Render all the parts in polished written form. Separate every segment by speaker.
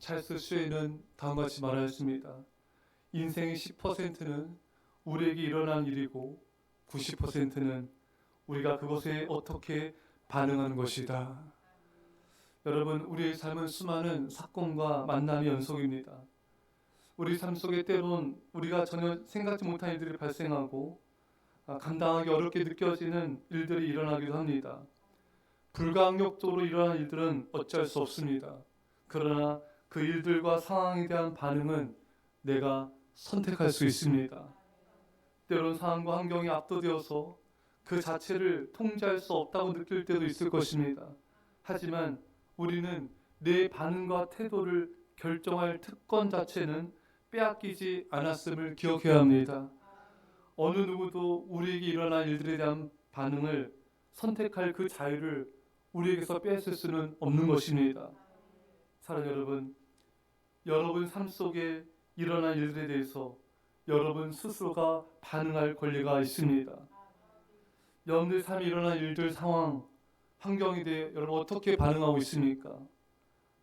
Speaker 1: 찰스 슈에는 다음과 같이 말하였습니다. 인생의 10%는 우리에게 일어난 일이고 90%는 우리가 그것에 어떻게 반응하는 것이다. 여러분, 우리의 삶은 수많은 사건과 만남의 연속입니다. 우리 삶 속에 때론 우리가 전혀 생각지 못한 일들이 발생하고 감당하기 어렵게 느껴지는 일들이 일어나기도 합니다. 불가항력적으로 일어난 일들은 어쩔 수 없습니다. 그러나 그 일들과 상황에 대한 반응은 내가 선택할 수 있습니다. 때론 상황과 환경이 압도되어서 그 자체를 통제할 수 없다고 느낄 때도 있을 것입니다. 하지만 우리는 내 반응과 태도를 결정할 특권 자체는 빼앗기지 않았음을 기억해야 합니다. 어느 누구도 우리에게 일어난 일들에 대한 반응을 선택할 그 자유를 우리에게서 뺏을 수는 없는 것입니다. 사랑하는 여러분, 여러분 삶 속에 일어난 일들에 대해서 여러분 스스로가 반응할 권리가 있습니다. 여러분들 삶에 일어난 일들, 상황, 환경에 대해 여러분 어떻게 반응하고 있습니까?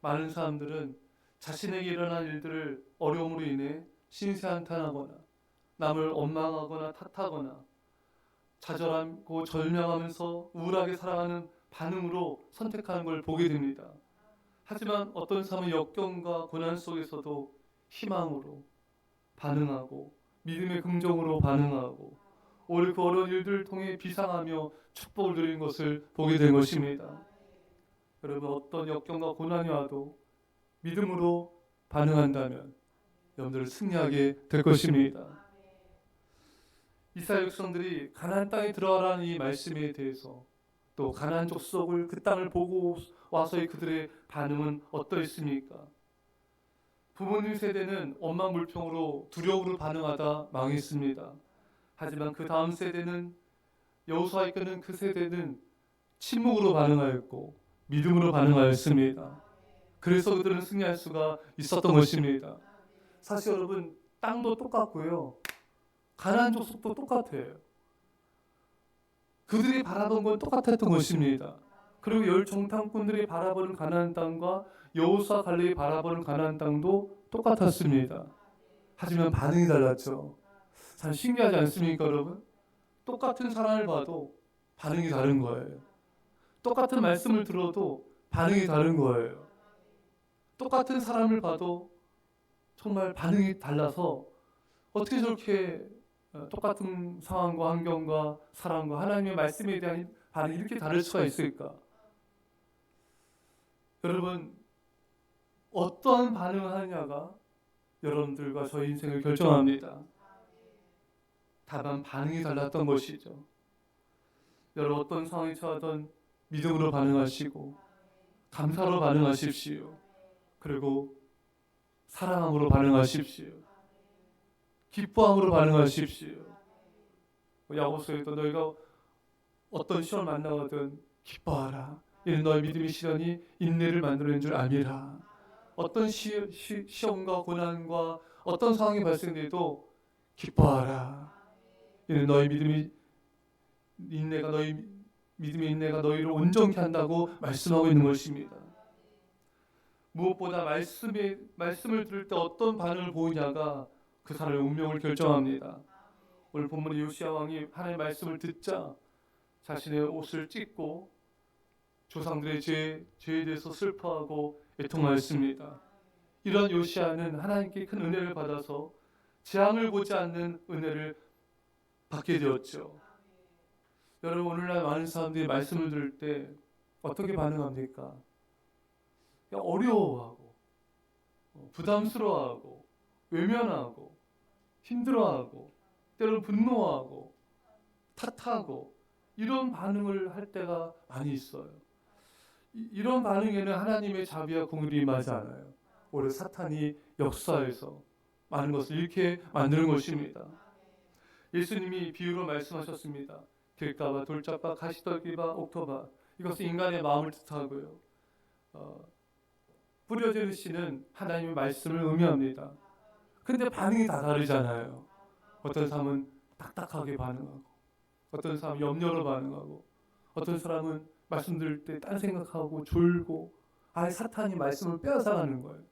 Speaker 1: 많은 사람들은 자신에게 일어난 일들을 어려움으로 인해 신세한탄하거나 남을 원망하거나 탓하거나 좌절하고 절망하면서 우울하게 살아가는 반응으로 선택하는 걸 보게 됩니다. 하지만 어떤 사람은 역경과 고난 속에서도 희망으로 반응하고 믿음의 긍정으로 반응하고 오히려 그 어려운 일들을 통해 비상하며 축복을 누리는 것을 보게 된 것입니다. 여러분, 어떤 역경과 고난이 와도 믿음으로 반응한다면 여러분들 승리하게 될 것입니다. 이스라엘 백성들이 가나안 땅에 들어가라는 이 말씀에 대해서 또 가나안 족속을 그 땅을 보고 와서의 그들의 반응은 어떠했습니까? 부모님 세대는 엄마 물병으로 두려움으로 반응하다 망했습니다. 하지만 그 다음 세대는 여호수아 이끄는 그 세대는 침묵으로 반응하였고 믿음으로 반응하였습니다. 그래서 그들은 승리할 수가 있었던 것입니다. 사실 여러분, 땅도 똑같고요, 가나안 족속도 똑같아요. 그들이 바라본 건 똑같았던 것입니다. 그리고 열 정탐꾼들이 바라보는 가나안 땅과 여호수아 갈렙이 바라보는 가나안 땅도 똑같았습니다. 하지만 반응이 달랐죠. 참 신기하지 않습니까, 여러분? 똑같은 사람을 봐도 반응이 다른 거예요. 똑같은 말씀을 들어도 반응이 다른 거예요. 똑같은 사람을 봐도 정말 반응이 달라서 어떻게 저렇게 똑같은 상황과 환경과 사람과 하나님의 말씀에 대한 반응이 이렇게 다를 수가 있을까? 여러분, 어떤 반응을 하느냐가 여러분들과 저희 인생을 결정합니다. 다만 반응이 달랐던 것이죠. 여러분, 어떤 상황에 처하던 믿음으로 반응하시고 감사로 반응하십시오. 그리고 사랑함으로 반응하십시오. 기뻐함으로 반응하십시오. 야고보서에도 너희가 어떤 시험을 만나거든 기뻐하라. 이는 너희 믿음의 시련이 인내를 만드는 줄 알미라. 어떤 시험과 고난과 어떤 상황이 발생돼도 기뻐하라. 이는 너희 믿음의 인내가 너희를 온전케 한다고 말씀하고 있는 것입니다. 무엇보다 말씀을 들을 때 어떤 반응을 보이냐가 그 사람의 운명을 결정합니다. 오늘 본문의 요시야 왕이 하나님의 말씀을 듣자 자신의 옷을 찢고 조상들의 죄에 대해서 슬퍼하고 애통하였습니다. 이런 요시야는 하나님께 큰 은혜를 받아서 재앙을 보지 않는 은혜를 받게 되었죠. 여러분, 오늘날 많은 사람들이 말씀을 들을 때 어떻게 반응합니까? 어려워하고 부담스러워하고 외면하고 힘들어하고 때로는 분노하고 탓하고 이런 반응을 할 때가 많이 있어요. 이런 반응에는 하나님의 자비와 공의를 임하지 않아요. 오히려 사탄이 역사에서 많은 것을 잃게 만드는 것입니다. 예수님이 비유로 말씀하셨습니다. 길가와 돌짝과 가시떨기와 옥토밭, 이것은 인간의 마음을 뜻하고요, 뿌려지는 씨는 하나님의 말씀을 의미합니다. 근데 반응이 다 다르잖아요. 어떤 사람은 딱딱하게 반응하고, 어떤 사람은 염려로 반응하고, 어떤 사람은 말씀 들을 때 딴 생각하고 졸고, 아예 사탄이 말씀을 빼앗아가는 거예요.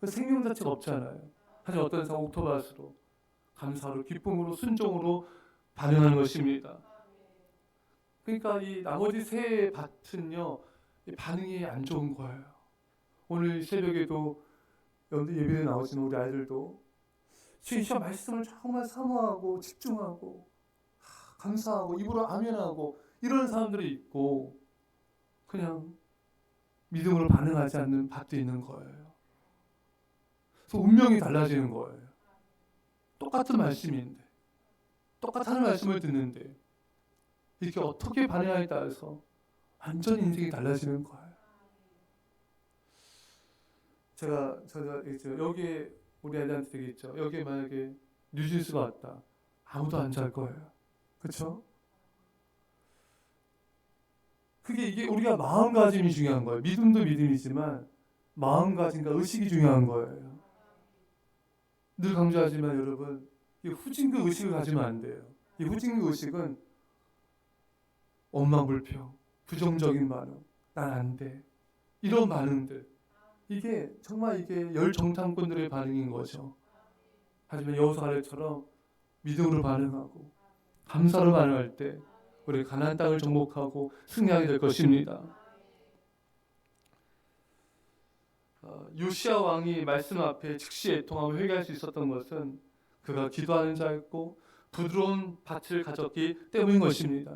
Speaker 1: 그 생명 자체가 없잖아요. 하지만 어떤 사람 옥토바스로 감사로 기쁨으로 순종으로 반응하는 것입니다. 그러니까 이 나머지 세 밭은요 이 반응이 안 좋은 거예요. 오늘 새벽에도 여러분들 예배에 나오시는 우리 아이들도 주님 말씀을 정말 사모하고 집중하고 감사하고 입으로 아멘하고 이런 사람들이 있고 그냥 믿음으로 반응하지 않는 밭도 있는 거예요. 그래서 운명이 달라지는 거예요. 똑같은 말씀인데 똑같은 말씀을 듣는데 이렇게 어떻게 반응하에 따라서 완전히 인생이 달라지는 거예요. 제가 여기에 우리 아이들한테 되겠죠. 여기에 만약에 뉴진스가 왔다. 아무도 안 잘 거예요. 그렇죠? 이게 우리가 마음가짐이 중요한 거예요. 믿음도 믿음이지만 마음가짐과 의식이 중요한 거예요. 늘 강조하지만 여러분 이 후진국 의식을 가지면 안 돼요. 이 후진국 의식은 원망불평, 부정적인 반응, 난 안 돼. 이런 반응들. 이게 정말 이게 열정탐꾼들의 반응인 거죠. 하지만 여호수 갈렙처럼 믿음으로 반응하고 감사로 반응할 때 우리 가나안 땅을 정복하고 승리하게 될 것입니다. 요시야 왕이 말씀 앞에 즉시 애통하고 회개할 수 있었던 것은 그가 기도하는 자였고 부드러운 밭을 가졌기 때문인 것입니다.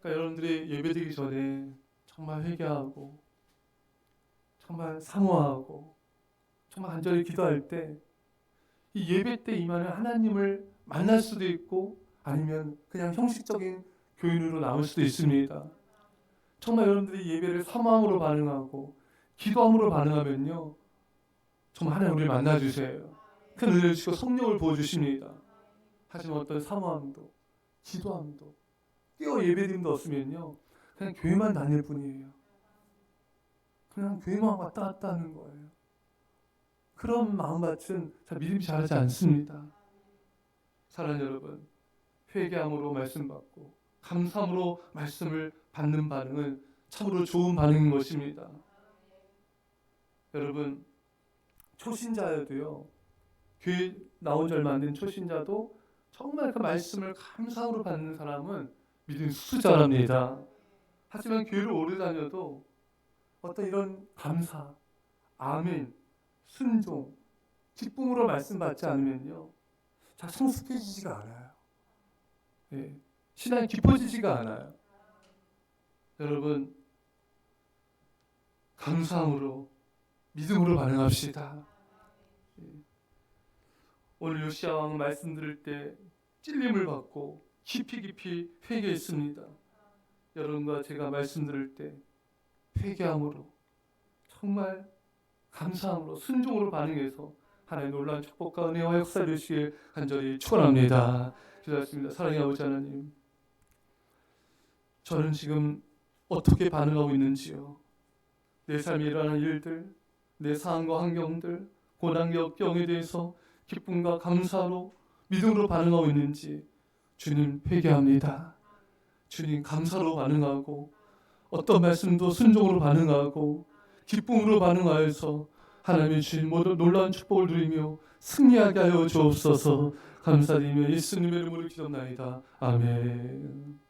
Speaker 1: 그러니까 여러분들이 예배드리기 전에 정말 회개하고 정말 사모하고 정말 간절히 기도할 때 이 예배 때 임하는 하나님을 만날 수도 있고 아니면 그냥 형식적인 교인으로 남을 수도 있습니다. 정말 여러분들이 예배를 사모함으로 반응하고 기도함으로 반응하면요 정말 하나님 우리를 만나주세요. 큰 은혜를 주시고 성령을 부어주십니다. 하지만 어떤 사모함도 기도함도 뛰어 예배드림도 없으면요 그냥 교회만 다닐 뿐이에요. 그냥 교회만 왔다 갔다 하는 거예요. 그런 마음밭은 믿음이 자라지 않습니다. 사랑하는 여러분, 회개함으로 말씀 받고 감사함으로 말씀을 받는 반응은 참으로 좋은 반응인 것입니다. 여러분, 초신자여도요 교회 나온 지 얼마 안 된 초신자도 정말 그 말씀을 감사함으로 받는 사람은 믿음이 수수자랍니다. 하지만 교회를 오래 다녀도 어떤 이런 감사, 아멘, 순종, 기쁨으로 말씀 받지 않으면요 잘 성숙해지지가 않아요. 신앙이 깊어지지가 않아요. 여러분 감사함으로 믿음으로 반응합시다. 오늘 요시야 왕 말씀 들을 때 찔림을 받고 깊이 회개했습니다. 여러분과 제가 말씀 들을 때 회개함으로 정말 감사함으로 순종으로 반응해서 하나님의 놀라운 축복과 은혜와 역사를 주시길 간절히 축원합니다. 기도하겠습니다. 사랑의 아버지 하나님, 저는 지금 어떻게 반응하고 있는지요. 내 삶에 일어나는 일들, 내 상황과 환경들, 고난 역경에 대해서 기쁨과 감사로 믿음으로 반응하고 있는지 주님 회개합니다. 주님 감사로 반응하고 어떤 말씀도 순종으로 반응하고 기쁨으로 반응하여서 하나님의 주신 모든 놀라운 축복을 누리며 승리하게 하여 주옵소서. 감사드리며 예수님의 이름으로 기도합나이다. 아멘.